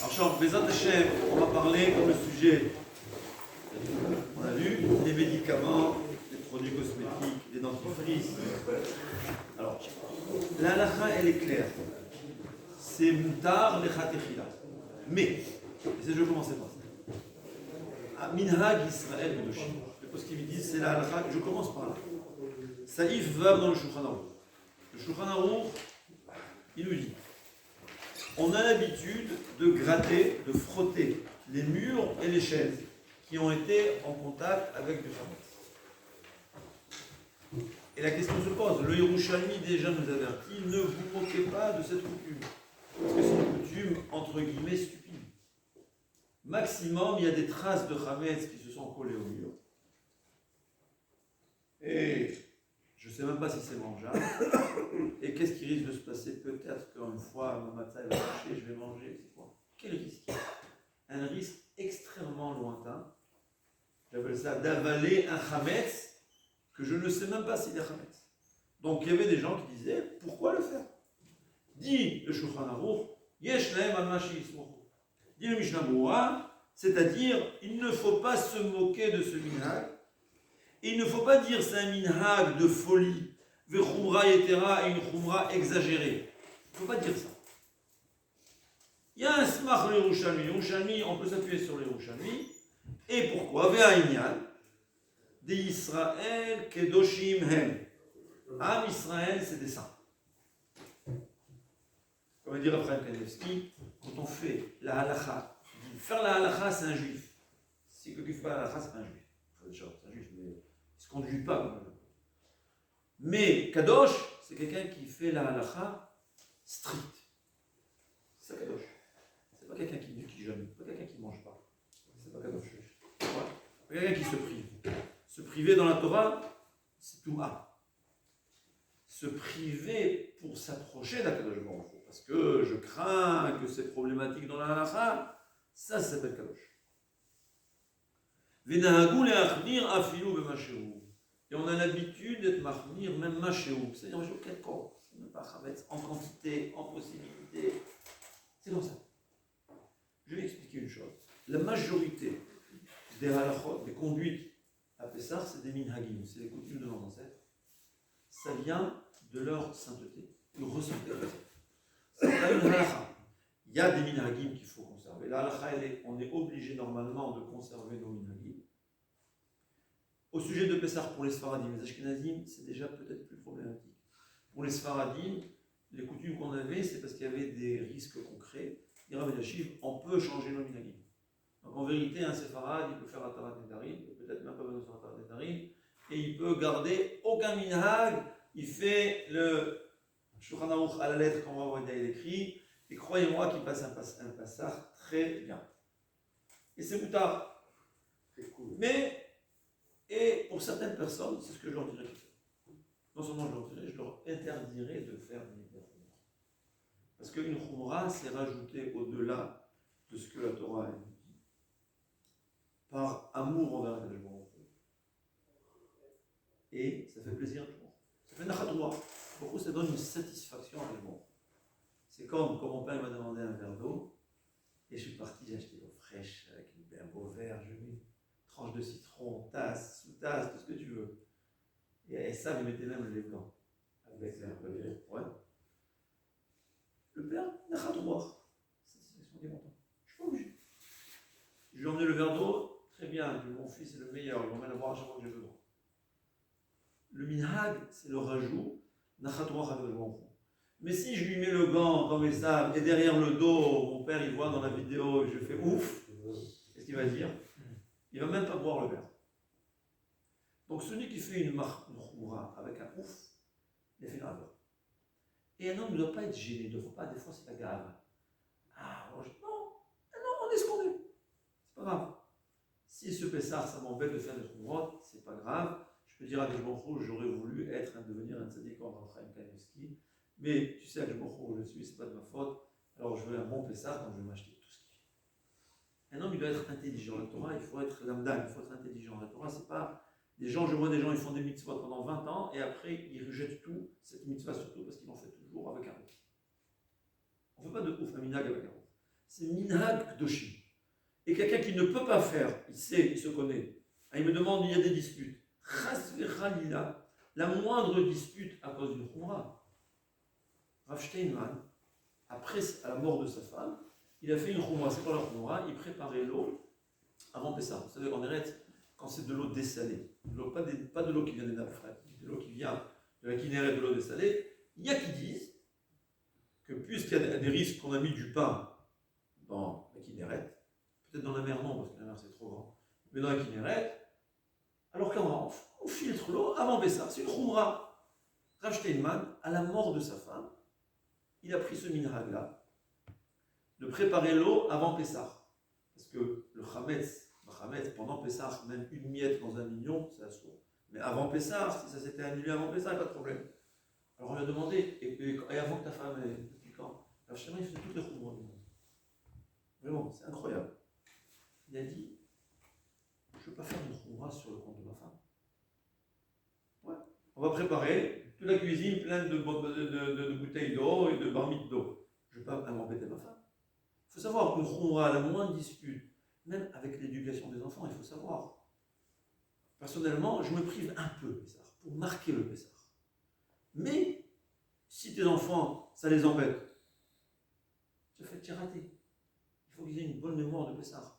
Alors, Charles, Bézat Hachem, on va parler comme le sujet. On a vu les médicaments, les produits cosmétiques, les dentifrices. Alors, la halakha, elle est claire. C'est mutar lechatechila. Mais, et je vais commencer par ça. Minhag Israël Kedoshim. Parce qu'ils me disent, c'est la halakha, je commence par là. Saïf va dans le Shulchan Aruch. Le Shulchan Aruch, il nous dit, on a l'habitude de gratter, de frotter les murs et les chaises qui ont été en contact avec du chametz. Et la question se pose, le Yerushalmi déjà nous avertit, ne vous moquez pas de cette coutume. Parce que c'est une coutume, entre guillemets, stupide. Maximum, il y a des traces de chametz qui se sont collées au mur. Et je ne sais même pas si c'est mangeable. Et qu'est-ce qui risque de se passer? Peut-être qu'une fois, mon matin va marcher, je vais manger. C'est quoi? Quel risque? Un risque extrêmement lointain. J'appelle ça d'avaler un chametz que je ne sais même pas s'il est chametz. Donc il y avait des gens qui disaient, pourquoi le faire? Dit le Shulchan Aruch, yesh lahem al ma she'yismochu. Dit le Mishnah Berurah, c'est-à-dire, il ne faut pas se moquer de ce minhag. Et il ne faut pas dire c'est un minhag de folie, vechumra yetera, et une chumra exagérée. Il ne faut pas dire ça. Il y a un smach le Yerushalmi, on peut s'appuyer sur le Yerushalmi. Et pourquoi? Ve'ainyan, de Israël kedoshim hem. Am Israël, c'est des saints. Comme va dire Raphaël Kanevski, quand on fait la halakha, faire la halakha, c'est un juif. Si quelqu'un ne fait pas la halakha, c'est pas un juif. C'est un juif, mais il ne se conduit pas comme un juif. Mais Kadosh, c'est quelqu'un qui fait la halakha stricte. C'est ça Kadosh. C'est pas quelqu'un qui jeûne, c'est pas quelqu'un qui ne mange pas. C'est pas Kadosh. C'est quelqu'un qui se prive. Se priver dans la Torah, c'est tout A. Se priver pour s'approcher d'Akadosh Baruch Hu, parce que je crains que c'est problématique dans la halakha, ça s'appelle Kadosh. Venahagu le'achnir afilu b'mashehu. Et on a l'habitude d'être machnir, même mashehu, c'est-à-dire mashehu quelconque, c'est même pas chametz, en quantité, en possibilité. C'est comme ça. Je vais expliquer une chose. La majorité des halachot, des conduites à Pessah, c'est des minhagim, c'est les coutumes de nos ancêtres. Ça vient de leur sainteté. Ils ressentaient comme ça. C'est pas une halakha. Il y a des minhagim qu'il faut conserver. La halakha, on est obligé normalement de conserver nos minhagim. Au sujet de Pessah, pour les Sfaradim, les Ashkenazim, c'est déjà peut-être plus problématique. Pour les Sfaradim, les coutumes qu'on avait, c'est parce qu'il y avait des risques concrets. Il y a des chiffres, on peut changer nos minhagim. Donc en vérité, un séfarade, il peut faire Atarat Nedarim, peut-être même pas besoin de faire Atarat Nedarim, et il peut garder aucun minhag. Il fait le Shulchan Aruch à la lettre qu'on va voir il écrit, et croyez-moi qu'il passe un passage très bien. Et c'est plus tard. C'est cool. Mais, et pour certaines personnes, c'est ce que je leur dirais. Non seulement je leur dirais, je leur interdirais de faire des khumra. Parce qu'une khumra, c'est rajouter au-delà de ce que la Torah a dit. Par amour envers la Baruch Hu. Et ça fait plaisir à tout le monde. Ça fait nachatoua. Pourquoi ça donne une satisfaction à la Baruch Hu. C'est comme quand mon père m'a demandé un verre d'eau, et je suis parti, j'ai acheté l'eau fraîche avec un beau verre, je mets une tranche de citron, tasse, sous-tasse, tout ce que tu veux. Et ça, il mettait même le lait blanc. Avec l'air de ouais. Le père, nachatoua. Satisfaction des montants. Je suis pas obligé. Je lui ai emmené le verre d'eau. Très bien, mon fils est le meilleur, il m'emmène à boire à chaque fois que j'ai besoin. Le minhag, c'est le rajout, mais si je lui mets le gant comme ça, et derrière le dos, mon père il voit dans la vidéo, et je fais ouf, qu'est-ce qu'il va dire? Il ne va même pas boire le verre. Donc celui qui fait une khumra avec un ouf, il a fait une erreur. Et un homme ne doit pas être gêné, il ne faut pas, des fois c'est la gave. Ah, non, on est ce qu'on est. C'est pas grave. Si ce Pessah, ça m'embête de faire des khumrot, c'est pas grave. Je peux dire à Akashbaruch, j'aurais voulu devenir un tzaddik comme Raphaël Kanevski, mais tu sais, Akashbaruch, où je suis, c'est pas de ma faute. Alors je veux un bon Pessah, donc je vais m'acheter tout ce qu'il faut. Un homme, il doit être intelligent. La Torah, il faut être lamdan, il faut être intelligent. La Torah, c'est pas des gens, je vois des gens, ils font des mitzvot pendant 20 ans, et après, ils rejettent tout, cette mitzvah surtout, parce qu'ils l'ont fait toujours avec un ouf. On ne fait pas de ouf, un minag avec un ouf. c'est minhag kdoshim. Et quelqu'un qui ne peut pas faire, il sait, il se connaît. Il me demande, il y a des disputes. Chas v'chalila, la moindre dispute à cause d'une khumra. Rav Steinman, après à la mort de sa femme, il a fait une khumra. C'est quoi la khumra? Il préparait l'eau avant Pessah. Vous savez, en Eretz, quand c'est de l'eau dessalée, pas de l'eau qui vient des nappes fraîches, de l'eau qui vient de la Kinneret, de l'eau dessalée, il y a qui disent que puisqu'il y a des risques qu'on a mis du pain dans la Kinneret, peut-être dans la mer non, parce que la mer c'est trop grand, mais dans la Kinneret, alors comment on filtre l'eau avant Pessah. C'est une khumra. Rav Steinman, à la mort de sa femme, il a pris ce minhag-là, de préparer l'eau avant Pessah. Parce que le chametz, pendant Pessah, même une miette dans un million, c'est assourd. Mais avant Pessah, si ça s'était annulé avant Pessah, pas de problème. Alors on lui a demandé, et avant que ta femme ait, depuis quand? Alors Steinman, il faisait toutes les khumras du monde. Vraiment, c'est incroyable. Il a dit, je ne veux pas faire une khumra sur le compte de ma femme. Ouais. On va préparer toute la cuisine pleine de bouteilles d'eau et de barmites d'eau. Je ne veux pas m'embêter ma femme. Il faut savoir qu'une khumra, la moindre dispute, même avec l'éducation des enfants, il faut savoir. Personnellement, je me prive un peu Pessah, pour marquer le Pessah. Mais, si tes enfants, ça les embête, tu as raté. Il faut qu'ils aient une bonne mémoire de Pessah.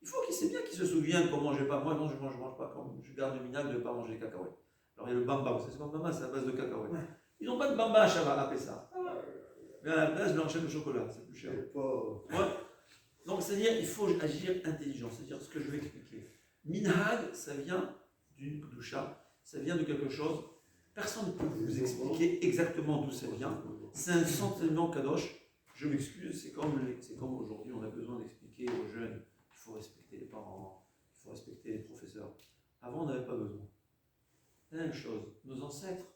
Il faut qu'ils sait bien qu'ils se souviennent qu'on ne mangeait pas. Moi, non, je ne mange pas, comme je garde le minag de ne pas manger des cacahuètes. Alors il y a le bamba, vous savez ce qu'on bamba, c'est à base de cacahuètes. Ouais. Ils n'ont pas de bamba à Shabbat à Pessah. Mais à la place, je leur achète le chocolat, c'est plus cher. Ouais. Donc c'est-à-dire, il faut agir intelligent, c'est-à-dire ce que je vais expliquer. Minhag, ça vient d'une kdusha, ça vient de quelque chose. Personne ne peut vous expliquer exactement d'où ça vient. C'est un sentiment kadosh. Je m'excuse, c'est comme aujourd'hui, on a besoin d'expliquer aux jeunes. Il faut respecter les parents, il faut respecter les professeurs. Avant, on n'avait pas besoin. La même chose, nos ancêtres,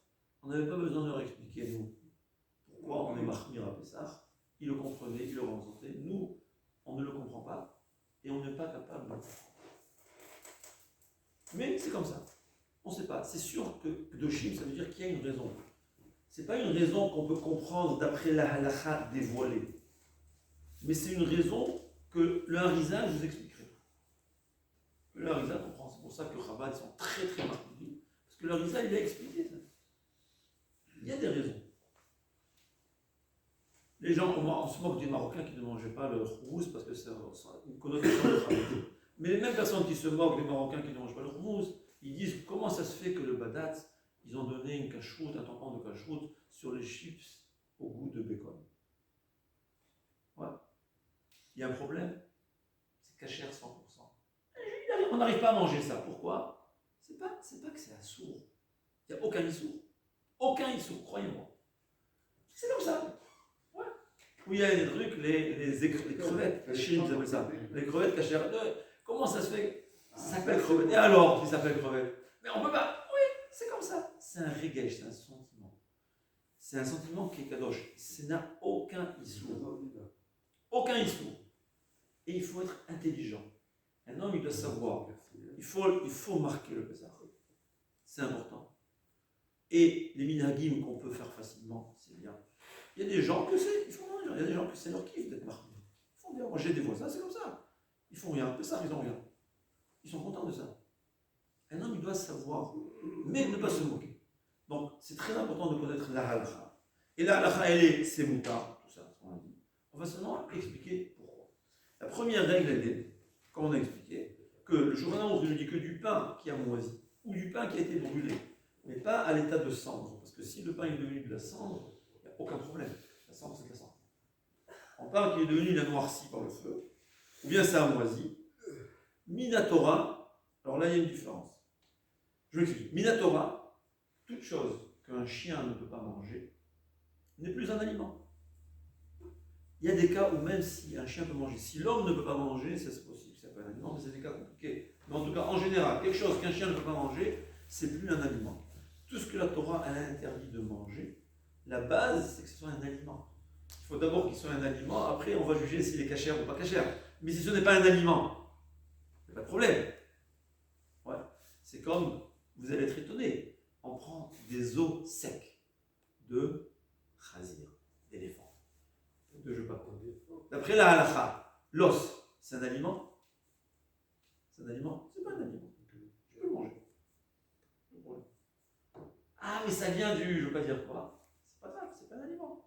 on n'avait pas besoin de leur expliquer, nous, pourquoi on est marmir à Pessah. Ils le comprenaient, ils le ressentaient. Nous, on ne le comprend pas et on n'est pas capable de le comprendre. Mais c'est comme ça. On ne sait pas. C'est sûr que Kdoshim, ça veut dire qu'il y a une raison. Ce n'est pas une raison qu'on peut comprendre d'après la halakha dévoilée. Mais c'est une raison que le Harizal vous expliquerait. Le Harizal comprend. C'est pour ça que les Chabad sont très très marqués. Parce que le Harizal, il a expliqué ça. Il y a des raisons. Les gens, on se moque des Marocains qui ne mangeaient pas le houmous parce que c'est une connotation de travail. Mais les mêmes personnes qui se moquent des Marocains qui ne mangent pas le houmous, ils disent comment ça se fait que le badat, ils ont donné une cacheroute, un tampon de cacheroute sur les chips au goût de bacon. Ouais. Il y a un problème, c'est cachère 100%. On n'arrive pas à manger ça. Pourquoi? C'est pas que c'est assourd. Il n'y a aucun issour. Aucun issour, croyez-moi. C'est comme ça. Ouais. Où il y a des trucs, les crevettes, les chines, ils appellent ça. Les crevettes cachères. Comment ça se fait? Ça s'appelle crevette. Et alors, qui s'appelle crevette? Mais on peut pas. Oui, c'est comme ça. C'est un régège, c'est un sentiment. C'est un sentiment qui est kadosh. Ça n'a aucun issour. Aucun issour. Et il faut être intelligent. Un homme, il doit savoir. Il faut marquer le Pessah. C'est important. Et les minhagim qu'on peut faire facilement, c'est bien. Il y a des gens que c'est, ils font rien. Il y a des gens que c'est leur kiff d'être marqués. Ils font bien. Moi, j'ai des voisins, c'est comme ça. Ils font rien. Pessah, ils n'ont rien. Ils sont contents de ça. Un homme, il doit savoir, mais ne pas se moquer. Donc, c'est très important de connaître la halakha. Et la halakha, c'est moutard, tout ça, on a dit. On va seulement expliquer pourquoi. La première règle, elle est, comme on a expliqué, que le Shulchan ne dit que du pain qui a moisi, ou du pain qui a été brûlé, mais pas à l'état de cendre. Parce que si le pain est devenu de la cendre, il n'y a aucun problème. La cendre, c'est de la cendre. En pain qui est devenu la noircie par le feu, ou bien ça a moisi, Minatora, alors là il y a une différence. Je m'explique. Minatora, toute chose qu'un chien ne peut pas manger, n'est plus un aliment. Il y a des cas où même si un chien peut manger, si l'homme ne peut pas manger, c'est possible, c'est pas un aliment, mais c'est des cas compliqués. Mais en tout cas, en général, quelque chose qu'un chien ne peut pas manger, c'est plus un aliment. Tout ce que la Torah elle a interdit de manger, la base c'est que ce soit un aliment. Il faut d'abord qu'il soit un aliment, après on va juger s'il est cachère ou pas cachère. Mais si ce n'est pas un aliment, il n'y a pas de problème. Ouais. C'est comme, vous allez être étonné, on prend des os secs de chazir, d'éléphant. De je sais pas quoi. d'après la halakha, l'os, c'est un aliment? C'est un aliment? C'est pas un aliment. Je peux le manger. Ah, mais ça vient du, je veux pas dire quoi. C'est pas grave, c'est pas un aliment.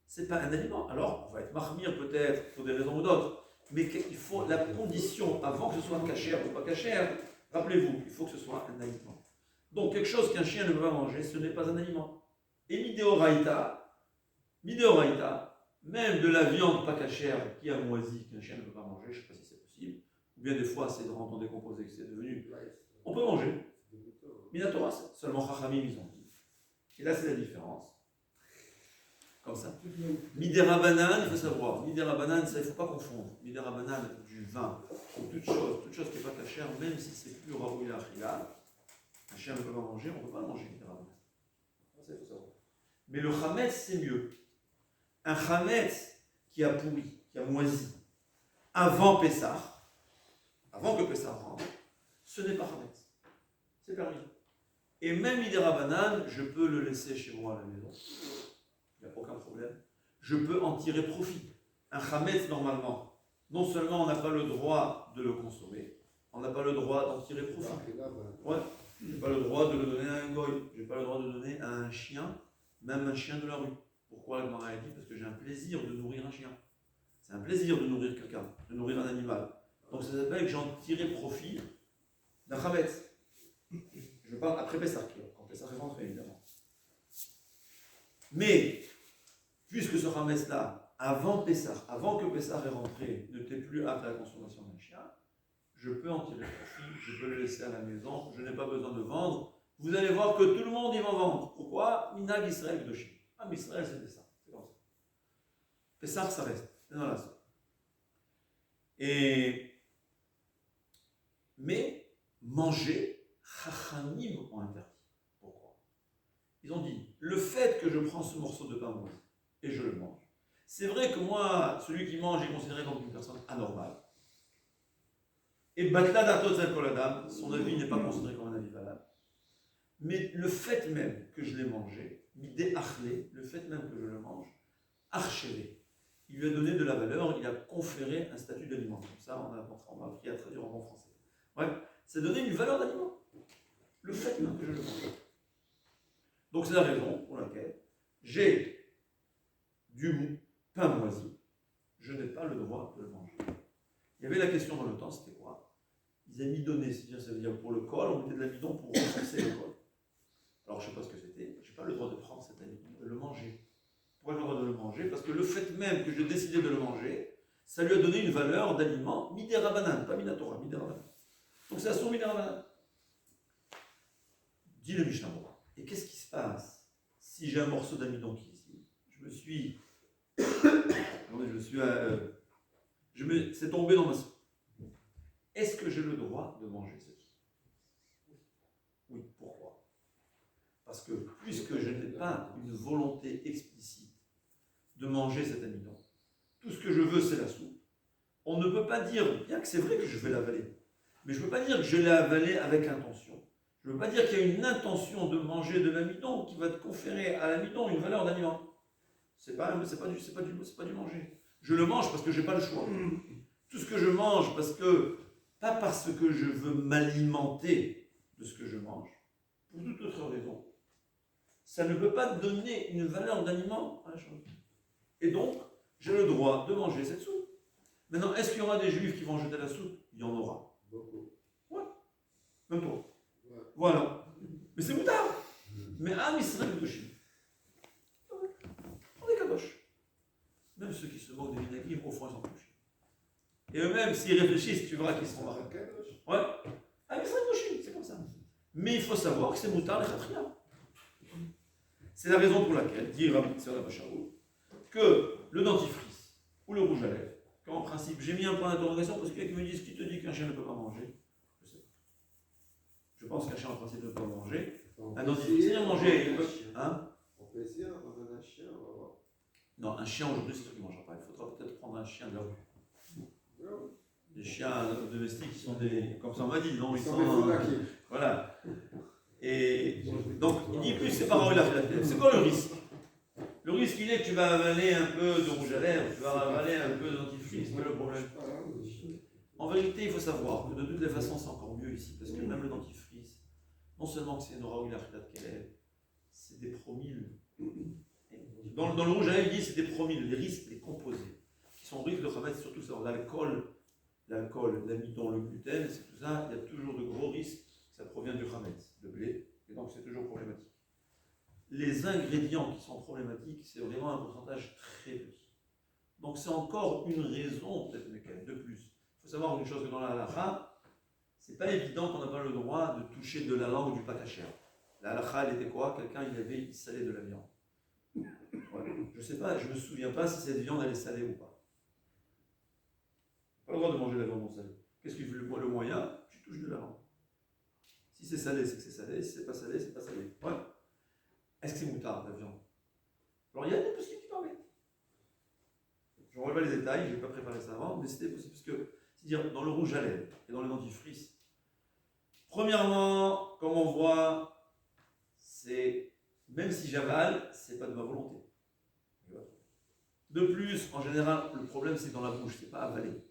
C'est pas un aliment. Alors, on va être marmire peut-être pour des raisons ou d'autres. Mais il faut la condition avant que ce soit cachère ou pas cachère. Rappelez-vous, il faut que ce soit un aliment. Donc, quelque chose qu'un chien ne peut pas manger, ce n'est pas un aliment. Et midéoraïta, même de la viande pas cachère qui a moisi, qu'un chien ne peut pas manger, je ne sais pas si c'est possible, ou bien des fois c'est de rendre décomposé que c'est devenu, on peut manger. Minatora, seulement Chachamim ils ont dit. Et là c'est la différence. Comme ça. Midera banane, il faut savoir, Midera banane, ça il ne faut pas confondre. Midera banane, du vin, ou toute chose qui n'est pas cachère, même si c'est plus raoui la achila, un chien ne peut pas manger, on ne peut pas manger Midera banane. Ça il faut savoir. Mais le chametz, c'est mieux. Un chametz qui a pourri, qui a moisi, avant Pessah, avant que Pessah rentre, ce n'est pas chametz. C'est permis. Et même Midera banane, je peux le laisser chez moi à la maison. Il n'y a aucun problème. Je peux en tirer profit. Un chametz, normalement, non seulement on n'a pas le droit de le consommer, on n'a pas le droit d'en tirer profit. Ouais. Je n'ai pas le droit de le donner à un goy. Je n'ai pas le droit de le donner à un chien, même un chien de la rue. Pourquoi la Gemara a dit? Parce que j'ai un plaisir de nourrir un chien. C'est un plaisir de nourrir quelqu'un, de nourrir un animal. Donc ça s'appelle que j'en tirais profit d'un chametz. Je parle après Pessah, quand Pessah est rentré, évidemment. Mais, puisque ce chametz-là, avant Pessah, avant que Pessah est rentré, n'était plus apte à la consommation d'un chien, je peux en tirer profit, je peux le laisser à la maison, je n'ai pas besoin de vendre. Vous allez voir que tout le monde y va vendre. Pourquoi? Minag Israël Kedoshim. Ah, mais Israël, c'était ça. C'est comme ça. Pessah, ça reste. C'est dans la sauce. Mais, manger, Chachamim ont interdit. Pourquoi? Ils ont dit, le fait que je prends ce morceau de pain moisi et je le mange, c'est vrai que moi, celui qui mange est considéré comme une personne anormale. Et Batla d'Artot Koladam, son avis n'est pas considéré comme un avis valable. Mais le fait même que je l'ai mangé, midé achlé, le fait même que je le mange, archelé, il lui a donné de la valeur, il a conféré un statut d'aliment. Comme ça, on a appris à traduire en bon français. Ouais, c'est donné une valeur d'aliment. Le fait même que je le mange. Donc c'est la raison pour laquelle j'ai du pain moisi, je n'ai pas le droit de le manger. Il y avait la question dans le temps, c'était quoi? Ils amidonnaient, c'est-à-dire ça veut dire pour le col, on mettait de l'amidon pour renforcer le col. Alors je ne sais pas ce que c'était, je n'ai pas le droit de prendre cet aliment, de le manger. Pourquoi j'ai le droit de le manger? Parce que le fait même que j'ai décidé de le manger, ça lui a donné une valeur d'aliment midera banane, pas minatora, midera banane. Donc c'est à son midera banane. Dit le Mishnah Berurah. Et qu'est-ce qui se passe si j'ai un morceau d'amidon qui est ici? C'est tombé dans ma soupe. Est-ce que j'ai le droit de manger cette soupe? Oui, pourquoi? Parce que puisque je n'ai pas une volonté explicite de manger cet amidon, tout ce que je veux c'est la soupe, on ne peut pas dire, bien que c'est vrai que je vais l'avaler, mais je ne peux pas dire que je l'ai avalé avec intention. Je ne veux pas dire qu'il y a une intention de manger de l'amidon qui va te conférer à l'amidon une valeur d'aliment. C'est pas du manger. Je le mange parce que je n'ai pas le choix. Tout ce que je mange, pas parce que je veux m'alimenter de ce que je mange, pour toute autre raison, ça ne peut pas donner une valeur d'aliment à la chose. Et donc, j'ai le droit de manger cette soupe. Maintenant, est-ce qu'il y aura des juifs qui vont jeter la soupe? Il y en aura. Beaucoup. Ouais. Même toi. Voilà. Mais c'est moutard. Mais Am Israël Kedoshim. On est kadosh. Même ceux qui se moquent des minagim, au fond, ils sont kadosh. Et eux-mêmes, s'ils réfléchissent, tu verras qu'ils seront marrants. Ouais. Am Israël Kedoshim, c'est comme ça. Mais il faut savoir que c'est moutard les khatria. C'est la raison pour laquelle, dit Rabbi Tzadok Bacharou, que le dentifrice ou le rouge à lèvres, qu'en principe, j'ai mis un point d'interrogation parce qu'il y a qui me disent qui te dit qu'un chien ne peut pas manger. Je pense qu'un chien en principe ne peut pas manger. Un dentifrice, c'est manger. Il peut... Hein? On peut essayer d'en donner un chien, on va voir. Non, un chien aujourd'hui, c'est sûr qu'il ne mangera pas. Il faudra peut-être prendre un chien de la rue. Des chiens domestiques qui sont des. Comme ça on m'a dit, non? Ils sont des voilà. Et donc, il dit plus c'est pas c'est quoi le risque? Le risque, qu'il est que tu vas avaler un peu de rouge à lèvres, tu vas avaler un peu de dentifrice, c'est pas le problème. En vérité, il faut savoir que de toutes les façons, c'est encore mieux ici, parce que même le dentifrice, non seulement que c'est une aura qu'elle est, c'est des promilles. Dans le rouge à lèvres, il dit c'est des promilles, les risques, les composés, qui sont riches de Khametz, surtout sur l'alcool, l'amidon, le gluten, c'est tout ça, il y a toujours de gros risques, ça provient du Khametz, le blé, et donc c'est toujours problématique. Les ingrédients qui sont problématiques, c'est vraiment un pourcentage très petit. Donc c'est encore une raison, peut-être de plus. Il faut savoir une chose que dans la halakha, c'est pas évident qu'on n'a pas le droit de toucher de la langue du pakacher. La halakha, elle était quoi? Quelqu'un, il salait de la viande. Ouais. Je sais pas, je me souviens pas si cette viande, elle est salée ou pas. Pas le droit de manger la viande non salée. Qu'est-ce qu'il fait le moyen? Tu touches de la langue. Si c'est salé, c'est que c'est salé. Si c'est pas salé, c'est pas salé. Ouais. Est-ce que c'est moutarde, la viande? Alors, il y a des possibilités qui permettent. Je ne relève pas les détails, je n'ai pas préparé ça avant, mais c'était possible. Parce que, c'est-à-dire, dans le rouge à lèvres et dans le dentifrice, premièrement, comme on voit, c'est, même si j'avale, c'est pas de ma volonté. De plus, en général, le problème, c'est dans la bouche, c'est pas avaler.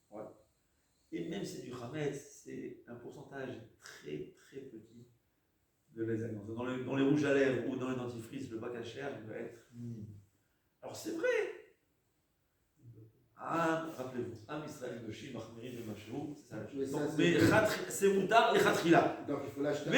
Ouais. Et même si c'est du Khametz, c'est un pourcentage très, très petit de les alliances. Dans les rouges à lèvres ou dans les dentifrices, le pakacher doit être minime. Alors c'est vrai. Rappelez-vous, Am Israël de Shim, Achmeri de Machou, c'est ça la chose. Mais c'est moutard et khatrila. Donc il faut l'acheter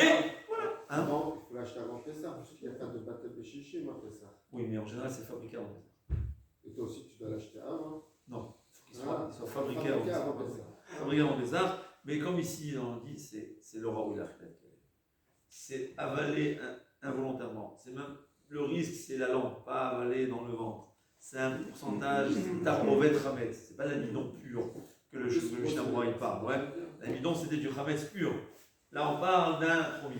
avant. Il faut l'acheter avant Pessah, parce qu'il n'y a pas de bâtel de chichim à Pessah. Oui, mais en général, c'est fabriqué avant Pessah. Et toi aussi, tu dois l'acheter avant? Non, il faut qu'il soit fabriqué avant Pessah. Fabriqué avant Pessah, mais comme ici on dit, c'est l'aura ou l'archet. C'est avaler involontairement. C'est même le risque, c'est la langue, pas avaler dans le ventre. C'est un pourcentage d'arbovet Hametz. C'est pas l'amidon pur que le Mishnah il parle. Ouais. L'amidon, c'était du Hametz pur. Là, on parle d'un promille.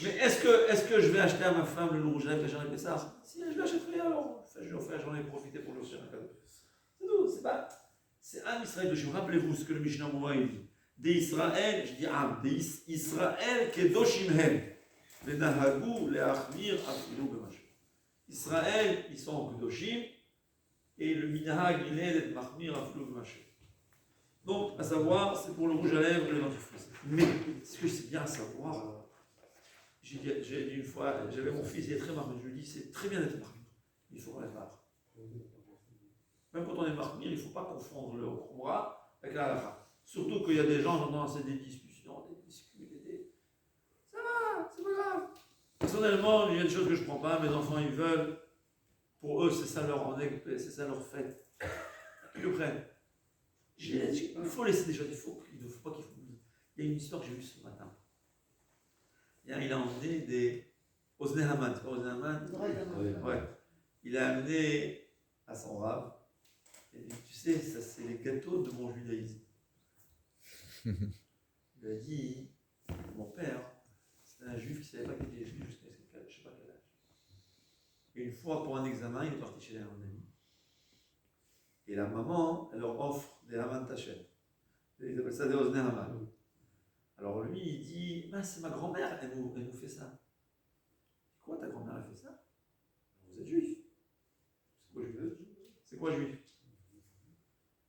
Mais est-ce que je vais acheter à ma femme le rouge à lèvres que j'en ai fait ça? Si je l'achèterai alors, j'en ai profité pour lui offrir un cadeau. C'est tout, c'est pas. C'est un Israël de Shem. Rappelez-vous ce que le Mishnah il dit. Des Israël, je dis Am, des Israël kedoshim hem. Les Nahagou, les Achmir, Afilou, Bemach. Israël, ils sont kedoshim, et le Minahag, il est d'être Mahmir, Afilou, Bemach. Donc, à savoir, c'est pour le rouge à lèvres et le dentifrice. Mais, ce que c'est bien à savoir, j'ai dit une fois, j'avais mon fils, il est très marmire, je lui dis, c'est très bien d'être marmire, il faut qu'on la barre. Même quand on est marmire, il ne faut pas confondre le khumra avec la halakha. Surtout qu'il y a des gens, j'entends assez des discussions, des discutes, ça va, c'est pas grave. Personnellement, il y a des choses que je ne prends pas, mes enfants ils veulent, pour eux c'est ça leur fête. Ils le prennent. Il faut laisser des choses, il ne faut pas qu'ils oublient. Il y a une histoire que j'ai vue ce matin. Il a emmené des Oznei Haman, c'est pas Oznei Haman? Ouais. Il a amené à son rave. Et il dit, tu sais, ça c'est les gâteaux de mon judaïsme. Il a dit, mon père, c'était un juif qui ne savait pas qu'il était juif jusqu'à je ne sais pas quel âge. Et une fois pour un examen, il est parti chez un ami. Et la maman, elle leur offre des Haman Tachem. Ils appellent ça des Oznei Haman. Alors lui, il dit, c'est ma grand-mère, elle nous fait ça. Quoi, ta grand-mère, elle fait ça? Vous êtes juif. C'est quoi juif?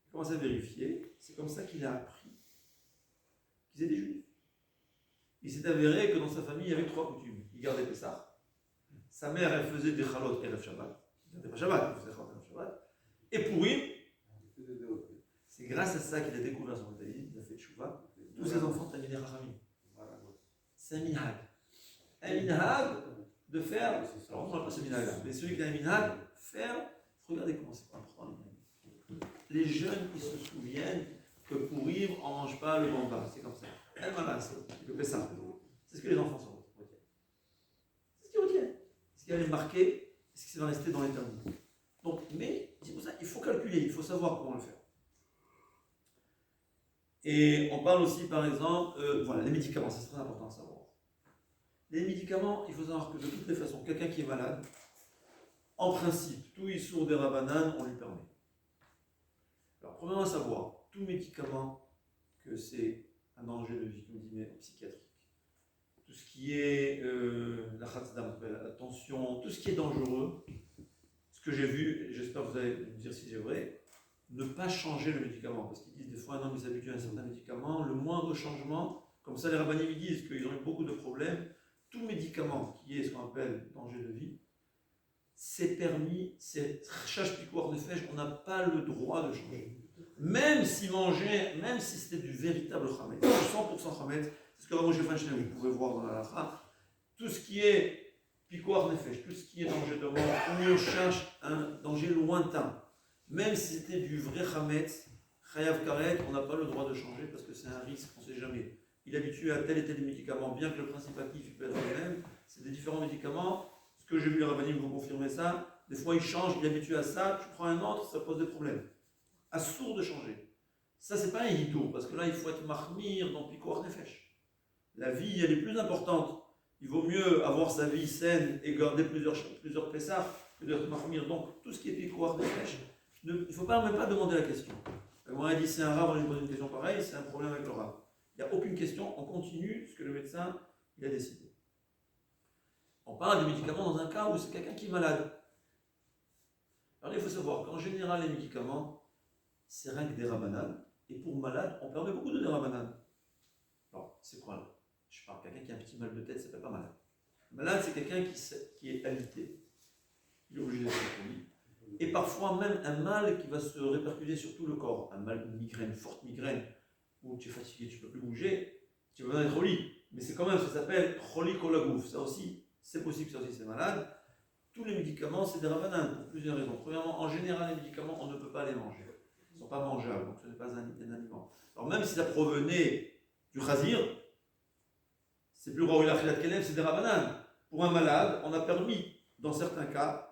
Il commence à vérifier, c'est comme ça qu'il a appris qu'ils étaient juifs. Il s'est avéré que dans sa famille, il y avait 3 coutumes. Il gardait Pessah. Sa mère, elle faisait des chalot Erev Shabbat. Il ne gardait pas Shabbat, il faisait chalot Erev Shabbat. Et Pourim, c'est grâce à ça qu'il a découvert son judaïsme, il a fait Tchouva. Tous ses enfants terminaient Rachamim. C'est un minhag. Un minhag de faire. Alors, on n'a pas ce minhag-là, mais celui qui a un minhag, faire. Regardez comment c'est important. Les jeunes, ils se souviennent que pour vivre, on ne mange pas le bamba. C'est comme ça. Elle m'a lancé. Il fait ça. C'est ce que les enfants sont retiennent. C'est ce qu'ils retiennent. Ce qui va les marquer, ce qui va rester dans l'éternité. Donc, mais, c'est pour ça, il faut calculer, il faut savoir comment le faire. Et on parle aussi, par exemple, voilà, les médicaments, c'est très important à savoir. Les médicaments, il faut savoir que de toutes les façons, quelqu'un qui est malade, en principe, tout issour des rabanan, on lui permet. Alors, premièrement, à savoir, tout médicament, que c'est un danger de vie, comme dit, psychiatrique. Tout ce qui est la khatzdam, la tension, tout ce qui est dangereux, ce que j'ai vu, et j'espère que vous allez me dire si c'est vrai, ne pas changer le médicament. Parce qu'ils disent des fois un homme s'habitue à un certain médicament, le moindre changement, comme ça les rabbinim ils disent qu'ils ont eu beaucoup de problèmes, tout médicament qui est ce qu'on appelle danger de vie, c'est permis, c'est chash pikour nefesh, on n'a pas le droit de changer. Même si manger, même si c'était du véritable chametz, 100% chametz, c'est ce que Rav Moshe Feinstein, vous pouvez voir dans la halakha, tout ce qui est pikour nefesh, tout ce qui est danger de mort, on cherche un danger lointain. Même si c'était du vrai chametz, chayav karet, on n'a pas le droit de changer parce que c'est un risque, on ne sait jamais. Il est habitué à tel et tel médicament, bien que le principe actif peut être le même, c'est des différents médicaments. Ce que j'ai vu les rabbinim vous confirmer ça, des fois il change, il est habitué à ça, tu prends un autre, ça pose des problèmes. Assourd de changer. Ça c'est pas un hitour, parce que là il faut être mahmir dans pikour nefesh. La vie elle est plus importante. Il vaut mieux avoir sa vie saine et garder plusieurs pessars que d'être mahmir. Donc tout ce qui est pikour nefesh, il ne faut même pas demander la question. Moi, il dit c'est un rave, on lui pose une question pareille, c'est un problème avec le rave. Il n'y a aucune question, on continue ce que le médecin il a décidé. On parle de médicaments dans un cas où c'est quelqu'un qui est malade. Alors il faut savoir qu'en général, les médicaments, c'est rien que des rabanades. Et pour malade, on permet beaucoup de rabanades. Alors, c'est quoi là? Je parle de quelqu'un qui a un petit mal de tête, ça ne s'appelle pas malade. Malade, c'est quelqu'un qui est alité. Il est obligé d'être poli. Et parfois même un mal qui va se répercuter sur tout le corps. Un mal de migraine, forte migraine, où tu es fatigué, tu ne peux plus bouger, tu vas être au lit. Mais c'est quand même, ça s'appelle choli kolagouf. Ça aussi, c'est possible, ça aussi c'est malade. Tous les médicaments, c'est des rabanades pour plusieurs raisons. Premièrement, en général, les médicaments, on ne peut pas les manger. Ils ne sont pas mangeables, donc ce n'est pas un aliment. Alors même si ça provenait du khazir, c'est plus raoul achilat kelev, c'est des rabanades. Pour un malade, on a permis, dans certains cas,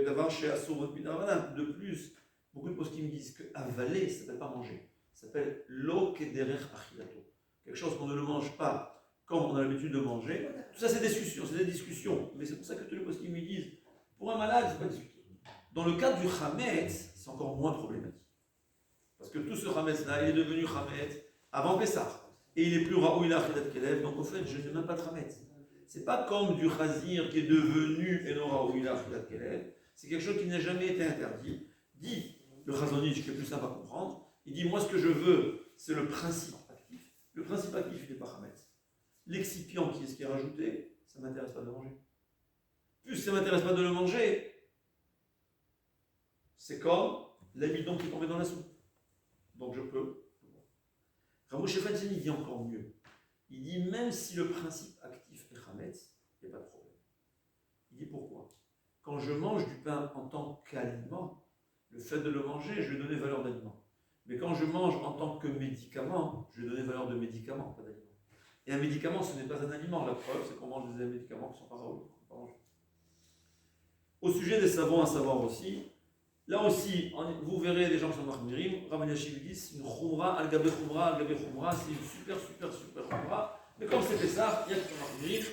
d'avoir chez Assour de plus, beaucoup de postes qui me disent que avaler, ça ne s'appelle pas manger. Ça s'appelle lo kederech achilato. Quelque chose qu'on ne le mange pas comme on a l'habitude de manger. Tout ça, c'est des discussions. Mais c'est pour ça que tous les postes qui me disent, pour un malade, il ne faut pas discuter. Dans le cas du chametz, c'est encore moins problématique. Parce que tout ce chametz-là, il est devenu chametz avant Pessah. Et il est plus raoul achilat kelev, donc au fait, je n'ai même pas de chametz. C'est pas comme du chazir qui est devenu Enora ou Ilah Kelev. C'est quelque chose qui n'a jamais été interdit. Dit le chazonich, qui est plus simple à comprendre, il dit moi ce que je veux, c'est le principe actif. Le principe actif, il n'est pas chametz. L'excipient qui est ce qui est rajouté, ça ne m'intéresse pas de le manger. Plus ça ne m'intéresse pas de le manger, c'est comme l'amidon qui est tombé dans la soupe. Donc je peux. Rav Moshe Feinstein, il dit encore mieux. Il dit même si le principe actif est chametz, il n'y a pas de problème. Il dit pourquoi? Quand je mange du pain en tant qu'aliment, le fait de le manger, je vais donner valeur d'aliment. Mais quand je mange en tant que médicament, je vais donner valeur de médicament, pas d'aliment. Et un médicament, ce n'est pas un aliment. La preuve, c'est qu'on mange des médicaments qui ne sont pas raoul. Au sujet des savants, à savoir aussi, là aussi, vous verrez des gens qui sont mahmirim. Rav Elyashiv dit c'est une khumra, al-gabé khumra, c'est une super khumra. Mais comme c'était ça, il y a qui sont mahmirim.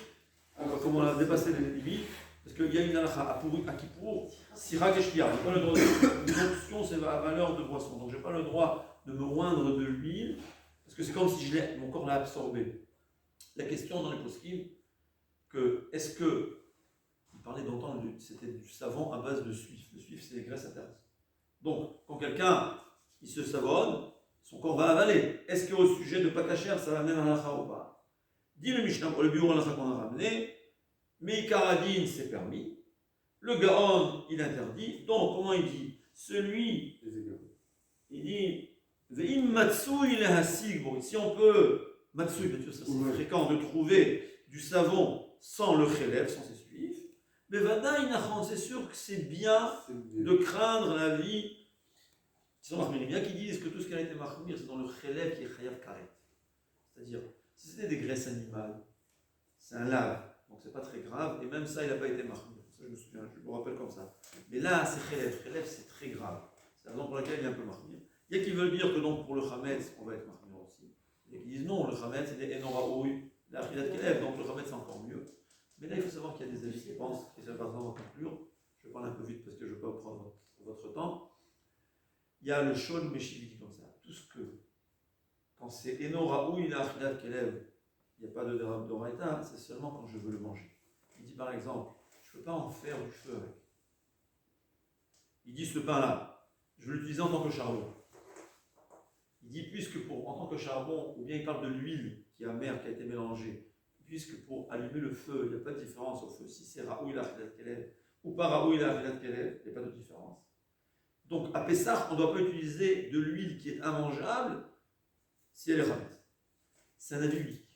Comme on a dépassé les limites, parce qu'il y a une halakha à Kippour, sirag et shpia. Je n'ai pas le droit de. L'onction, c'est la valeur de boisson. Donc je n'ai pas le droit de me oindre de l'huile, parce que c'est comme si mon corps l'a absorbé. La question dans les poskim, que est-ce que. Il parlait d'entendre, c'était du savon à base de suif. Le suif, c'est les graisses internes. Donc, quand quelqu'un, il se savonne, son corps va avaler. Est-ce qu'au sujet de pas cacher, ça va même à l'alakha ou pas? Dit le Mishnah, le bureau à l'alakha qu'on a ramené, mais Karadine, c'est permis. Le Gaon, il interdit. Donc, comment il dit? Celui, il dit, Ve'im matsui le hasig. Bon, si on peut, matsui, bien sûr, ça c'est fréquent de trouver du savon sans le chélève, sans ses suifs. Mais Vadaï Nachan, c'est sûr que c'est bien de craindre la vie. Ils sont mahmirim. Il y a qui disent que tout ce qui a été mahmir, c'est dans le chélève qui est chayav karet. C'est-à-dire, si c'était des graisses animales, c'est un lave, donc c'est pas très grave, et même ça, il n'a pas été mahmir. Ça, je me souviens, je me rappelle comme ça. Mais là, c'est chélève. Chélève, c'est très grave. C'est la raison pour laquelle il est un peu mahmir. Il y a qui veulent dire que donc pour le chametz, on va être mahmir aussi. Il y a qui disent non, le chametz, c'est des enoraoui, la chilat kelev, donc le chametz, c'est encore mieux. Mais là, il faut savoir qu'il y a des avis qui pensent, et ça va en conclure, je parle un peu vite parce que je ne veux pas prendre votre temps. Il y a le shon meshiv qui dit comme ça. Tout ce que, quand c'est eno raoui, il a achilat kelev, il n'y a pas de dérab d'oraita, c'est seulement quand je veux le manger. Il dit par exemple, je ne peux pas en faire du feu avec. il dit ce pain-là, je vais l'utiliser en tant que charbon. Il dit, puisque en tant que charbon, ou bien il parle de l'huile qui est amère, qui a été mélangée, puisque pour allumer le feu, il n'y a pas de différence au feu, si c'est Raoui l'Achilat Kelev ou pas Raoui l'Achilat Kelev, il n'y a pas de différence. Donc à Pessah, on ne doit pas utiliser de l'huile qui est immangeable si elle est Hametz. C'est un avis unique.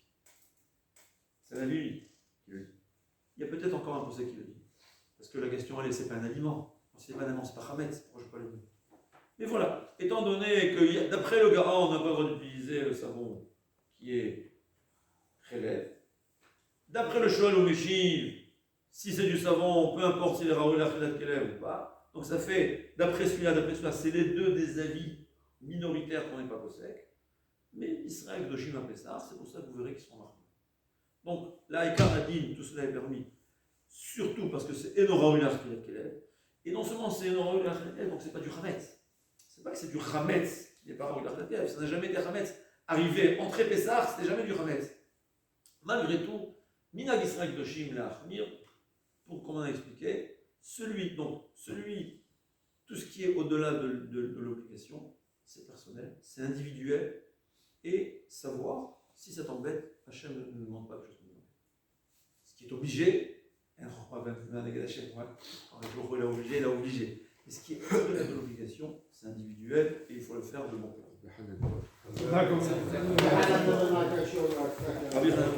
C'est un avis unique qui le dit. Il y a peut-être encore un posé qui le dit. Parce que la question, elle est, c'est pas un aliment. Si c'est pas un aliment, c'est pas Hametz, pourquoi je ne peux pas le dire? Mais voilà, étant donné que d'après le Gaon, on n'a pas le droit d'utiliser le savon qui est Khelev, d'après le Shoel ou Meshiv, si c'est du savon, peu importe s'il est Raoul Achilat Kelev ou pas, donc ça fait, d'après celui-là, c'est les deux des avis minoritaires qu'on n'est pas possèque, mais Israël Doshim a Pessah, c'est pour ça que vous verrez qu'ils sont marqués. Donc, la Ekar Adin, tout cela est permis, surtout parce que c'est Eno Raoul Achilat Kelev, et non seulement c'est Eno Raoul Achilat Kelev, donc c'est pas du Hametz. C'est pas que c'est du Hametz qui n'est pas Raoul Achilat Kelev, ça n'a jamais été Hametz. Arrivé, entrée Pessah, c'était jamais du Hametz. Malgré tout, Minag Israël Doshim la Achmir, pour comme on a expliqué, tout ce qui est au-delà de l'obligation, c'est personnel, c'est individuel, et savoir, si ça t'embête, Hachem ne nous demande pas quelque chose comme ça. Ce qui est obligé, quand il a obligé. Et ce qui est au-delà de l'obligation, c'est individuel, et il faut le faire de bon cœur. Rabbi Hanan.